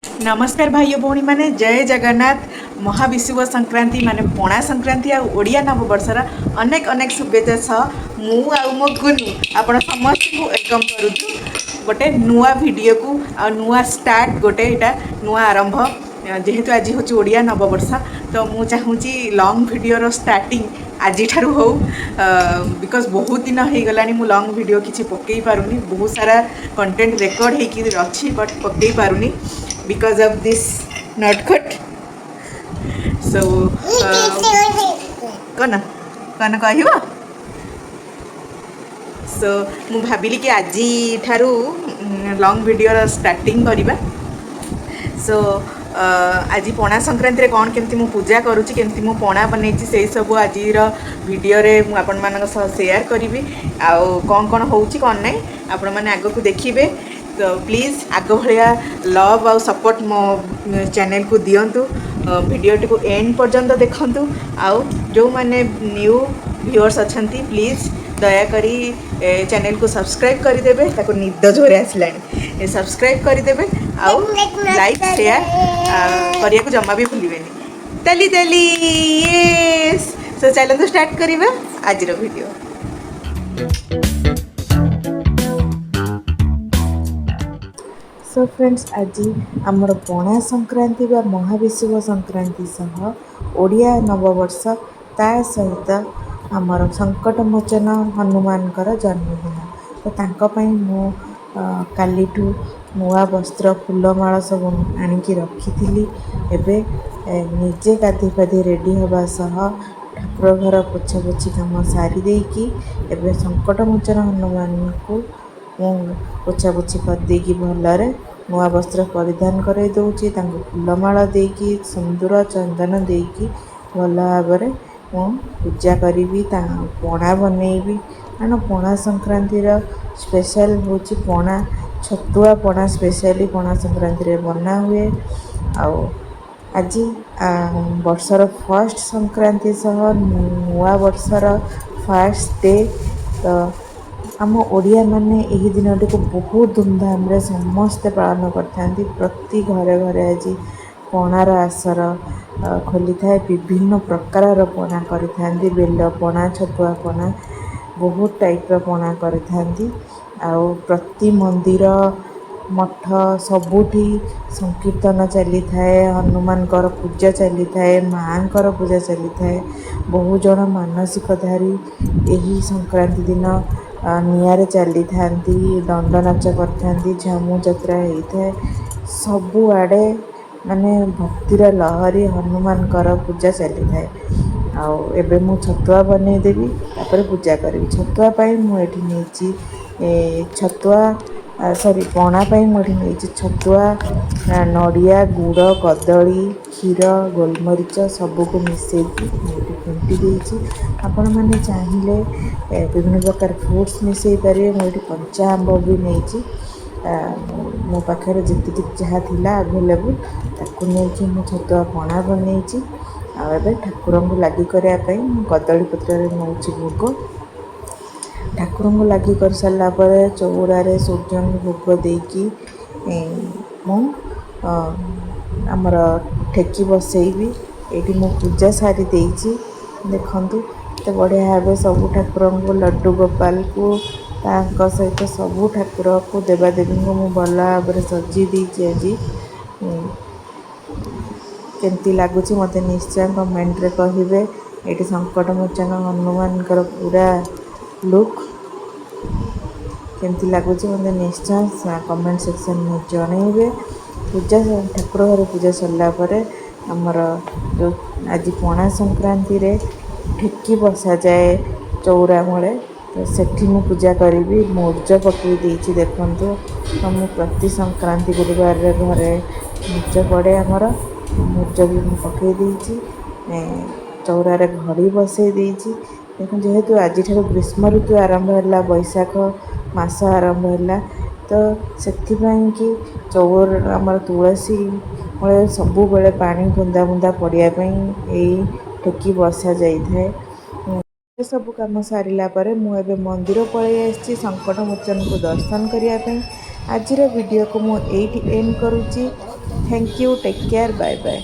नमस्कार भाई भौणी मैंने जय जगन्नाथ महाविषुव संक्रांति माने पणा संक्रांति आ ओडिया नववर्षर अनेक अनेक शुभेच्छा सह मु आ मो गुनु आपण समस्त को वेलकम करूँ गोटे नुआ वीडियो को आ नुआ स्टार्ट गोटे यहाँ नुआ आरंभ जेहेतु आज हूँ ओडिया नववर्ष तो मु चाहूँगी लॉन्ग वीडियो स्टार्टिंग आज हो बिकज बहुत दिन हो गला मु लॉन्ग वीडियो किसी पकई पारुनी बहुत सारा कंटेंट रेकर्ड होकर अच्छी but पकई पारुनी because of this nutcut so कौन कौन कह सो मु भाविली कि आज ठारू लॉन्ग वीडियो स्टार्टिंग करवा सो आज पणा संक्रांति रे कौन केमती मु पूजा करुच्ची केमती मु पणा बनई से सब आज वीडियो रे मु आपण मान शेयर करी आउ कौन कौन होउची कौन नहीं आपण मैंने आग को देखिए तो प्लीज़ आग भाया लव आउ सपोर्ट मो चैनल को दिंतु वीडियो को एंड पर्यंत देखंतु आउ जो माने न्यू व्यूअर्स अच्छंती प्लीज़ दयाकरी चैनल को सब्सक्राइब करदेवे ताको निद जोरे आसलानी सब्सक्राइब करदेवे आउ लाइक शेयर करिया को जमा भी भूलिबेनी तली तली यस सो चैनल स्टार्ट करिबा आज रो वीडियो। सो फ्रेंड्स आज आमर पणा संक्रांति बा महाविषुव संक्रांति सह ओडिया नववर्ष ता सहित आमर संकटमोचन हनुमानकर जन्मदिन तो तांको मु कालीठू नुआ वस्त्र फूलमाला सब आनिकी रखी एबे निजे गाधी पाधी रेडी हवा सह ठाकुर घर पोछा पोछी काम सारी देकी एबे संकटमोचन हनुमान को पोछा पोछी करदेकी भलरे नुआ वस्त्र परिधान कराई दौची फूलमाला देकी सुंदर चंदन देकी भल भाव पूजा करी पणा बनईबी कारण पणा संक्रांति स्पेशल हूँ पणा छतुआ पणा स्पेशली पणा संक्रांति रे बना हुए आज वर्षर फर्स्ट संक्रांति सह नुआ वर्षर फर्स्ट डे तो आम ओडिया माने यही दिन को बहुत धूमधाम रे समस्ते पालन करथांती प्रति घरे घरे आज पणार आसर खोली थाए विभिन्न प्रकार पणा करिथांती बेल पणा छतुआ पणा बहुत टाइप पणा करिथांती आउ प्रति मंदिर मठ सबुठी संकीर्तन चली थाए हनुमान पूजा चली थाए माँकर पूजा चली थाए बहु जन मानसिकधारी यही संक्रांति दिन निआरे चली थांती दंड नाच करथांती झामू यात्रा होता है सबु आड़े माने भक्तिर लहरी हनुमान पूजा चली थाए आउ एबे मु छतुआ बनै देबी तापर पूजा करी छतुआ पाई मु एठी नेची छतुआ सॉरी पणा पाई मु एठी नेची छतुआ नड़िया गुड़ कदली क्षीर गोलमरीच सबू को मिसेकी फेंटी देछि आपण माने चाहिए विभिन्न प्रकार फ्रूट्स मिसई पारे मुझे कंचा आंब भी नहीं मो पाखे जी जहाँ थिला अवेलेबल ताकू नहीं मु छतुआ पणा बनई आबे ठाकुर को लगी करने कदली पत्र नौ भोग ठाकुर को लगी कर सारा चौरारे सूर्य भोग देकी मु आमर ठेकी बसैबी ये मो पूजा सारी देछि देखंतु तो बढ़िया भाव सबू ठाकुर को लड्डू गोपाल को सहित सबू ठाकुर को देवादेवी को मु भल भाव सजी देछि आज केमती लगुच मत निश्चय कमेंट रे कहिबे ये संकटमोचन हनुमान पूरा लुक केमती लगुच मत निश्चय कमेंट सेक्शन में जनइबे पूजा ठाकुर घर पूजा सरला आमर जो आज पणा संक्रांति रे ठेकी बसा जाए चौरा मूले तो सेठी मु पूजा करी मोर्ज पकई देछि देखंतु तो मु प्रति संक्रांति गुरुवार रे घरे मोर्ज पड़े आमर मोर्ज भी मु पकई देछि चौरा रे घड़ी बसई देछि देखो जेहेतु आज ग्रीष्म ऋतु आरंभ है बैशाख मास आरंभ है तो सेठी कि चौर आमर तुलसी मूले सबु बेले पानी बुंदा बुंदा पड़िया यही ठेकी बसा जाए सब कम सारा मुझे मंदिर पलि आसी संकटमोचन को दर्शन करने आज वीडियो को मुझे एंड करुच्ची thank you take care bye bye.